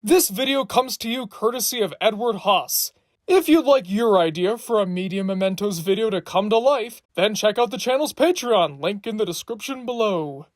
This video comes to you courtesy of Edward Haas. If you'd like your idea for a Media Mementos video to come to life, then check out the channel's Patreon, link in the description below.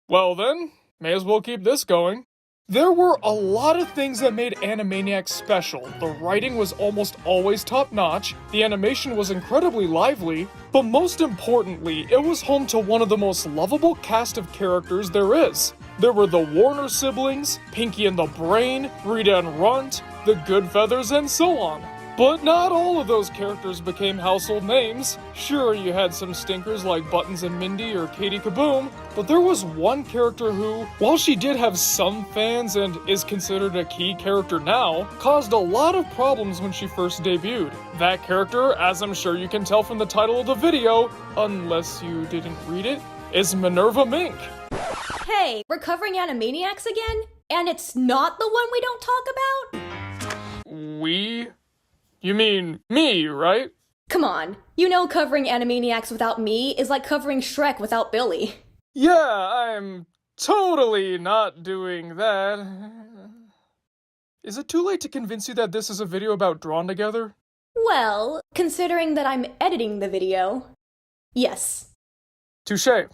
Well then, may as well keep this going. There were a lot of things that made Animaniacs special. The writing was almost always top-notch, the animation was incredibly lively, but most importantly, it was home to one of the most lovable cast of characters there is. There were the Warner siblings, Pinky and the Brain, Rita and Runt, the Goodfeathers, and so on. But not all of those characters became household names. Sure, you had some stinkers like Buttons and Mindy or Katie Kaboom, but there was one character who, while she did have some fans and is considered a key character now, caused a lot of problems when she first debuted. That character, as I'm sure you can tell from the title of the video, unless you didn't read it, is Minerva Mink. Hey, we're covering Animaniacs again? And it's not the one we don't talk about? We? You mean me, right? Come on, you know covering Animaniacs without me is like covering Shrek without Billy. Yeah, I'm totally not doing that. Is it too late to convince you that this is a video about Drawn Together? Well, considering that I'm editing the video, yes. Touché.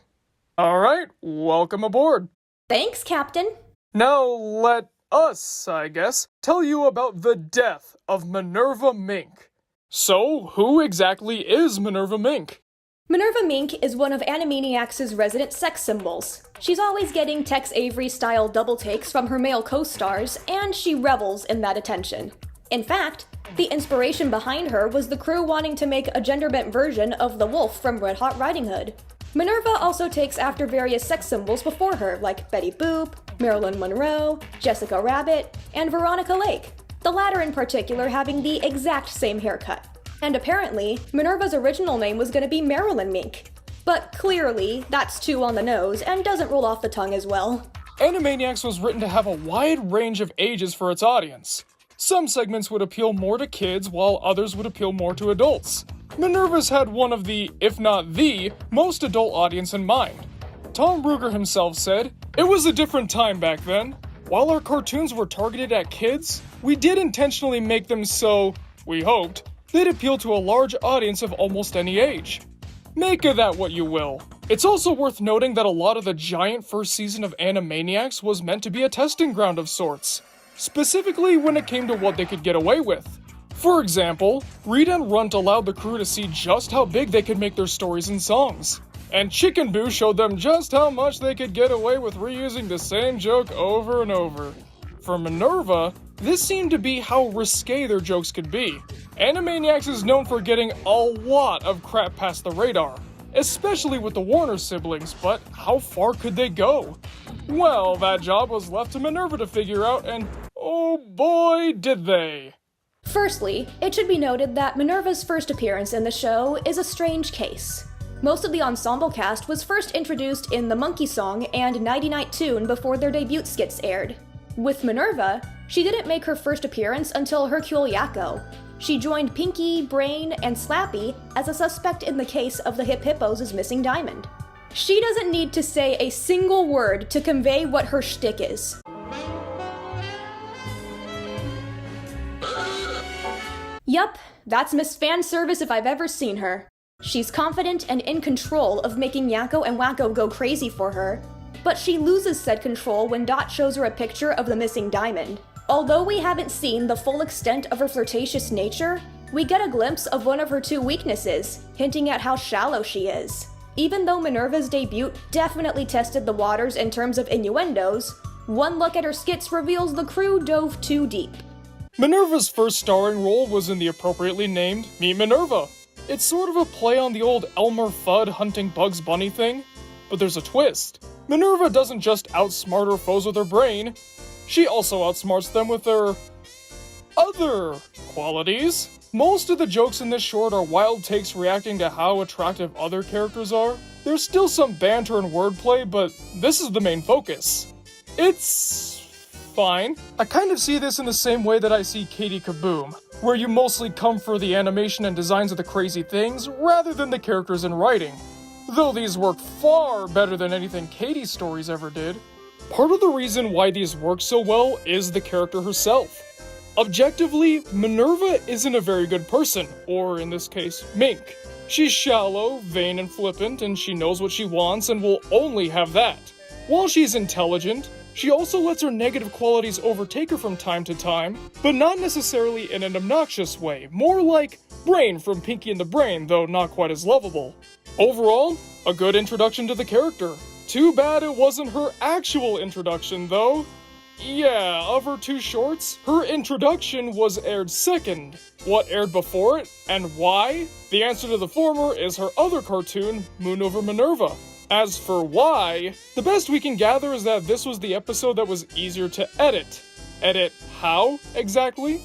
Alright, welcome aboard. Thanks, Captain. Now let us, I guess, tell you about the death of Minerva Mink. So, who exactly is Minerva Mink? Minerva Mink is one of Animaniacs' resident sex symbols. She's always getting Tex Avery-style double takes from her male co-stars, and she revels in that attention. In fact, the inspiration behind her was the crew wanting to make a gender-bent version of the wolf from Red Hot Riding Hood. Minerva also takes after various sex symbols before her, like Betty Boop, Marilyn Monroe, Jessica Rabbit, and Veronica Lake, the latter in particular having the exact same haircut. And apparently, Minerva's original name was going to be Marilyn Mink. But clearly, that's too on the nose and doesn't roll off the tongue as well. Animaniacs was written to have a wide range of ages for its audience. Some segments would appeal more to kids, while others would appeal more to adults. Minerva's had one of the, if not the, most adult audience in mind. Tom Ruegger himself said, "It was a different time back then. While our cartoons were targeted at kids, we did intentionally make them so, we hoped, they'd appeal to a large audience of almost any age. Make of that what you will." It's also worth noting that a lot of the giant first season of Animaniacs was meant to be a testing ground of sorts, specifically when it came to what they could get away with. For example, Rita and Runt allowed the crew to see just how big they could make their stories and songs. And Chicken Boo showed them just how much they could get away with reusing the same joke over and over. For Minerva, this seemed to be how risque their jokes could be. Animaniacs is known for getting a lot of crap past the radar, especially with the Warner siblings, but how far could they go? Well, that job was left to Minerva to figure out, and oh boy, did they. Firstly, it should be noted that Minerva's first appearance in the show is a strange case. Most of the ensemble cast was first introduced in The Monkey Song and Nighty Night Tune before their debut skits aired. With Minerva, she didn't make her first appearance until Hercule Yakko. She joined Pinky, Brain, and Slappy as a suspect in the case of the Hip Hippos' missing diamond. She doesn't need to say a single word to convey what her shtick is. Yup, that's Miss Fan Service if I've ever seen her. She's confident and in control of making Yakko and Wacko go crazy for her, but she loses said control when Dot shows her a picture of the missing diamond. Although we haven't seen the full extent of her flirtatious nature, we get a glimpse of one of her two weaknesses, hinting at how shallow she is. Even though Minerva's debut definitely tested the waters in terms of innuendos, one look at her skits reveals the crew dove too deep. Minerva's first starring role was in the appropriately named Meet Minerva. It's sort of a play on the old Elmer Fudd hunting Bugs Bunny thing, but there's a twist. Minerva doesn't just outsmart her foes with her brain, she also outsmarts them with her other qualities. Most of the jokes in this short are wild takes reacting to how attractive other characters are. There's still some banter and wordplay, but this is the main focus. It's fine. I kind of see this in the same way that I see Katie Kaboom. where you mostly come for the animation and designs of the crazy things rather than the characters and writing. Though these work far better than anything Katie's stories ever did. Part of the reason why these work so well is the character herself. Objectively, Minerva isn't a very good person, or in this case, Mink. She's shallow, vain, and flippant, and she knows what she wants and will only have that. While she's intelligent, she also lets her negative qualities overtake her from time to time, but not necessarily in an obnoxious way, more like Brain from Pinky and the Brain, though not quite as lovable. Overall, a good introduction to the character. Too bad it wasn't her actual introduction, though. Yeah, of her two shorts, her introduction was aired second. What aired before it, and why? The answer to the former is her other cartoon, Moon Over Minerva. As for why, the best we can gather is that this was the episode that was easier to edit. Edit how, exactly?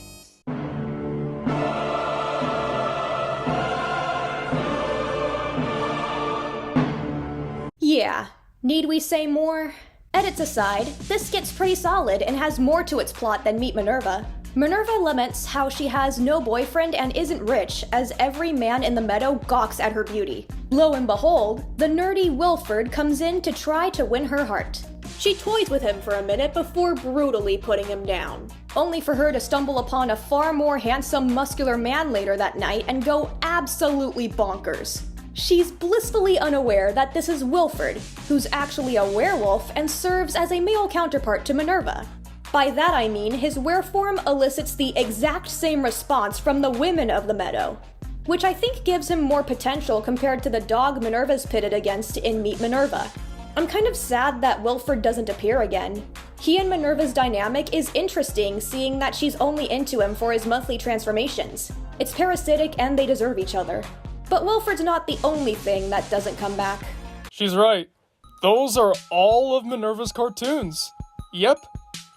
Yeah. Need we say more? Edits aside, this gets pretty solid and has more to its plot than Meet Minerva. Minerva laments how she has no boyfriend and isn't rich, as every man in the meadow gawks at her beauty. Lo and behold, the nerdy Wilford comes in to try to win her heart. She toys with him for a minute before brutally putting him down, only for her to stumble upon a far more handsome, muscular man later that night and go absolutely bonkers. She's blissfully unaware that this is Wilford, who's actually a werewolf and serves as a male counterpart to Minerva. By that I mean his wereform elicits the exact same response from the women of the meadow, which I think gives him more potential compared to the dog Minerva's pitted against in Meet Minerva. I'm kind of sad that Wilford doesn't appear again. He and Minerva's dynamic is interesting, seeing that she's only into him for his monthly transformations. It's parasitic and they deserve each other. But Wilford's not the only thing that doesn't come back. She's right. Those are all of Minerva's cartoons. Yep,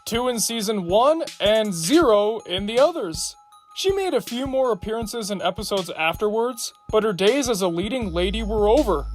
2 in season 1 and 0 in the others. She made a few more appearances in episodes afterwards, but her days as a leading lady were over.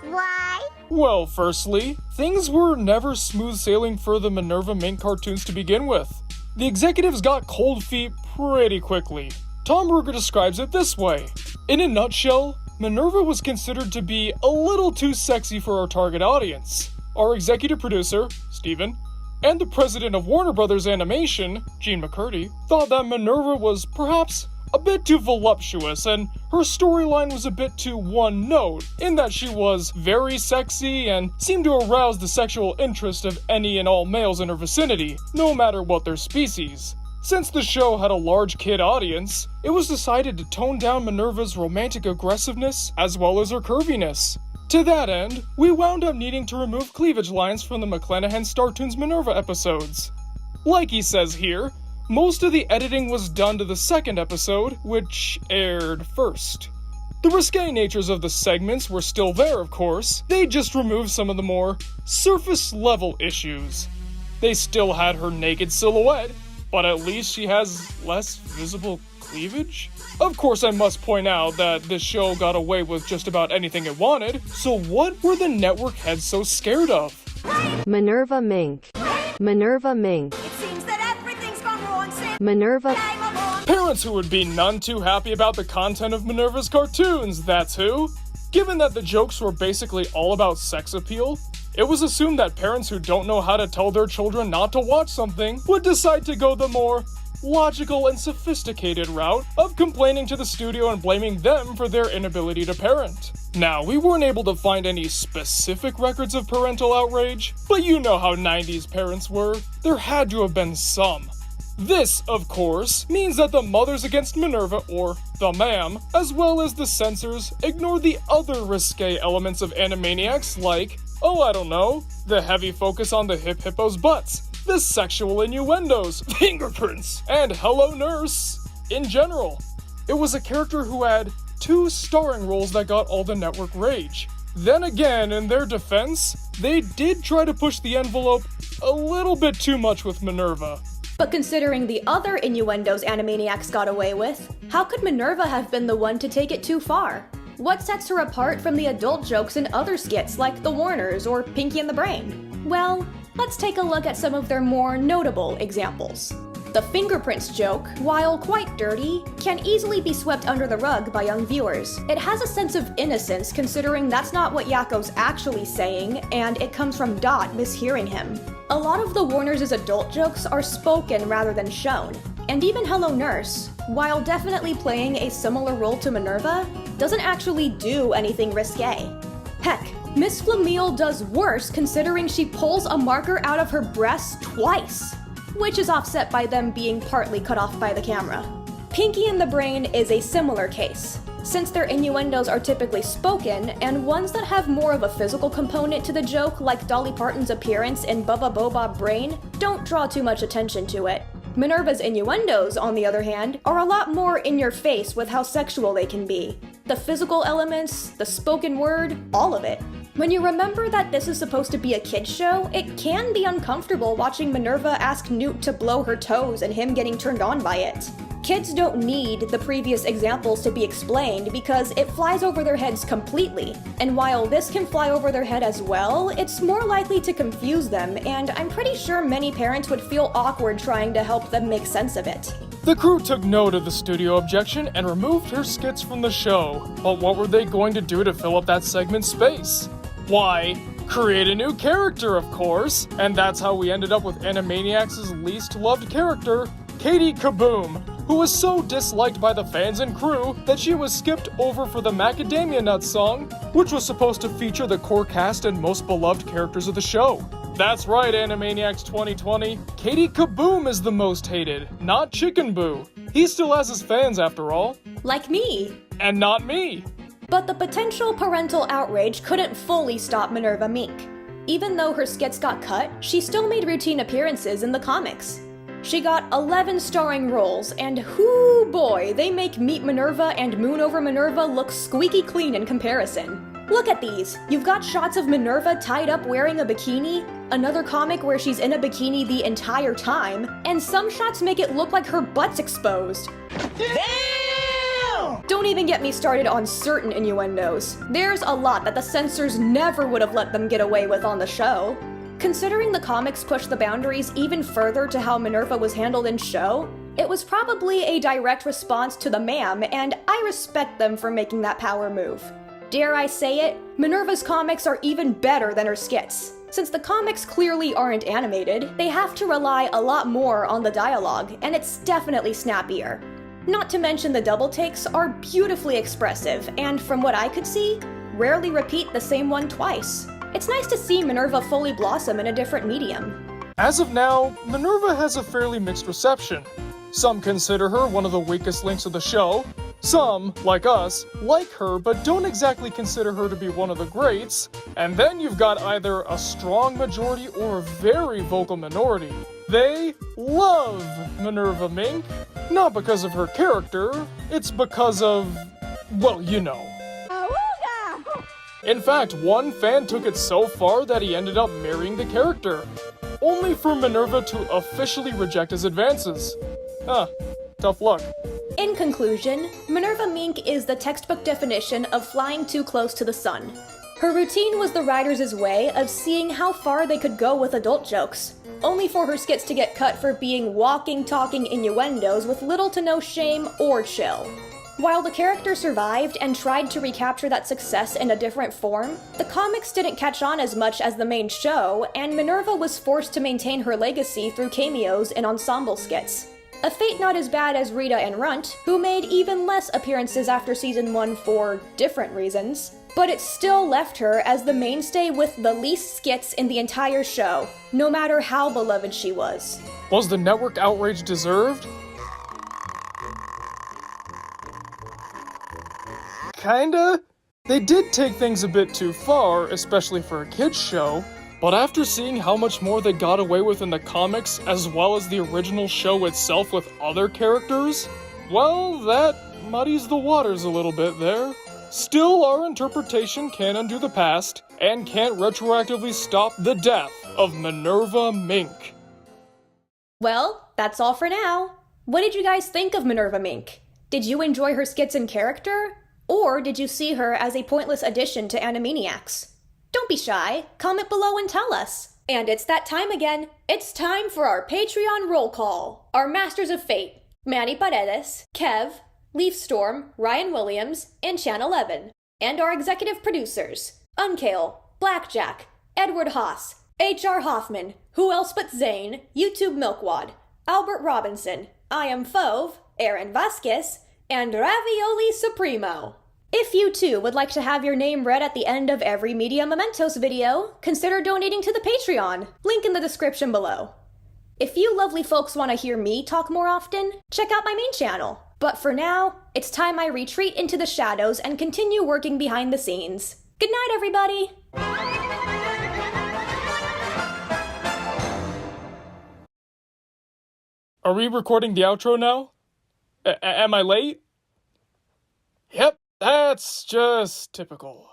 Why? Well, firstly, things were never smooth sailing for the Minerva Mink cartoons to begin with. The executives got cold feet pretty quickly. Tom Ruegger describes it this way. In a nutshell, Minerva was considered to be a little too sexy for our target audience. Our executive producer, Steven, and the president of Warner Brothers Animation, Gene McCurdy, thought that Minerva was perhaps a bit too voluptuous and her storyline was a bit too one note, in that she was very sexy and seemed to arouse the sexual interest of any and all males in her vicinity, no matter what their species. Since the show had a large kid audience, it was decided to tone down Minerva's romantic aggressiveness as well as her curviness. To that end, we wound up needing to remove cleavage lines from the McClanahan Startoons Minerva episodes. Like he says here, most of the editing was done to the second episode, which aired first. The risque natures of the segments were still there, of course, they just removed some of the more surface-level issues. They still had her naked silhouette, but at least she has less visible cleavage? Of course, I must point out that this show got away with just about anything it wanted, so what were the network heads so scared of? Minerva Mink. Minerva Mink. It seems that everything's gone wrong since Minerva. Parents who would be none too happy about the content of Minerva's cartoons, that's who. Given that the jokes were basically all about sex appeal, it was assumed that parents who don't know how to tell their children not to watch something would decide to go the more logical and sophisticated route of complaining to the studio and blaming them for their inability to parent. Now, we weren't able to find any specific records of parental outrage, but you know how 90s parents were. There had to have been some. This, of course, means that the Mothers Against Minerva, or the MAM, as well as the censors, ignored the other risque elements of Animaniacs like, oh, I don't know, the heavy focus on the hip hippo's butts, the sexual innuendos, fingerprints, and Hello Nurse in general. It was a character who had 2 starring roles that got all the network rage. Then again, in their defense, they did try to push the envelope a little bit too much with Minerva. But considering the other innuendos Animaniacs got away with, how could Minerva have been the one to take it too far? What sets her apart from the adult jokes in other skits like The Warners or Pinky and the Brain? Well, let's take a look at some of their more notable examples. The fingerprints joke, while quite dirty, can easily be swept under the rug by young viewers. It has a sense of innocence considering that's not what Yakko's actually saying, and it comes from Dot mishearing him. A lot of the Warners' adult jokes are spoken rather than shown. And even Hello Nurse, while definitely playing a similar role to Minerva, doesn't actually do anything risque. Heck, Miss Flamel does worse considering she pulls a marker out of her breast twice, which is offset by them being partly cut off by the camera. Pinky and the Brain is a similar case, since their innuendos are typically spoken, and ones that have more of a physical component to the joke, like Dolly Parton's appearance in Bubba Boba Brain, don't draw too much attention to it. Minerva's innuendos, on the other hand, are a lot more in your face with how sexual they can be. The physical elements, the spoken word, all of it. When you remember that this is supposed to be a kid's show, it can be uncomfortable watching Minerva ask Newt to blow her toes and him getting turned on by it. Kids don't need the previous examples to be explained because it flies over their heads completely, and while this can fly over their head as well, it's more likely to confuse them, and I'm pretty sure many parents would feel awkward trying to help them make sense of it. The crew took note of the studio objection and removed her skits from the show, but what were they going to do to fill up that segment's space? Why, create a new character, of course, and that's how we ended up with Animaniacs' least loved character, Katie Kaboom, who was so disliked by the fans and crew that she was skipped over for the Macadamia Nuts song, which was supposed to feature the core cast and most beloved characters of the show. That's right, Animaniacs 2020, Katie Kaboom is the most hated, not Chicken Boo. He still has his fans after all. Like me. And not me. But the potential parental outrage couldn't fully stop Minerva Mink. Even though her skits got cut, she still made routine appearances in the comics. She got 11 starring roles, and whoo boy, they make Meet Minerva and Moon Over Minerva look squeaky clean in comparison. Look at these. You've got shots of Minerva tied up wearing a bikini, another comic where she's in a bikini the entire time, and some shots make it look like her butt's exposed. Damn! Don't even get me started on certain innuendos. There's a lot that the censors never would have let them get away with on the show. Considering the comics pushed the boundaries even further to how Minerva was handled in show, it was probably a direct response to the ma'am, and I respect them for making that power move. Dare I say it, Minerva's comics are even better than her skits. Since the comics clearly aren't animated, they have to rely a lot more on the dialogue, and it's definitely snappier. Not to mention the double takes are beautifully expressive, and from what I could see, rarely repeat the same one twice. It's nice to see Minerva fully blossom in a different medium. As of now, Minerva has a fairly mixed reception. Some consider her one of the weakest links of the show. Some, like us, like her but don't exactly consider her to be one of the greats. And then you've got either a strong majority or a very vocal minority. They love Minerva Mink. Not because of her character, it's because of, well, you know. In fact, one fan took it so far that he ended up marrying the character, only for Minerva to officially reject his advances. Tough luck. In conclusion, Minerva Mink is the textbook definition of flying too close to the sun. Her routine was the writers' way of seeing how far they could go with adult jokes, only for her skits to get cut for being walking, talking innuendos with little to no shame or chill. While the character survived and tried to recapture that success in a different form, the comics didn't catch on as much as the main show, and Minerva was forced to maintain her legacy through cameos and ensemble skits. A fate not as bad as Rita and Runt, who made even less appearances after season 1 for different reasons, but it still left her as the mainstay with the least skits in the entire show, no matter how beloved she was. Was the network outrage deserved? Kinda. They did take things a bit too far, especially for a kid's show, but after seeing how much more they got away with in the comics, as well as the original show itself with other characters, well, that muddies the waters a little bit there. Still, our interpretation can undo the past, and can't retroactively stop the death of Minerva Mink. Well, that's all for now. What did you guys think of Minerva Mink? Did you enjoy her skits and character? Or did you see her as a pointless addition to Animaniacs? Don't be shy, comment below and tell us. And it's that time again. It's time for our Patreon roll call. Our Masters of Fate, Manny Paredes, Kev, Leafstorm, Ryan Williams, and Chan 11. And our executive producers, Unkale, Blackjack, Edward Haas, H.R. Hoffman, Who Else But Zane, YouTube Milkwad, Albert Robinson, I Am Fove, Aaron Vasquez, and Ravioli Supremo. If you too would like to have your name read at the end of every Media Mementos video, consider donating to the Patreon, link in the description below. If you lovely folks want to hear me talk more often, check out my main channel. But for now, it's time I retreat into the shadows and continue working behind the scenes. Good night, everybody! Are we recording the outro now? Am I late? Yep, that's just typical.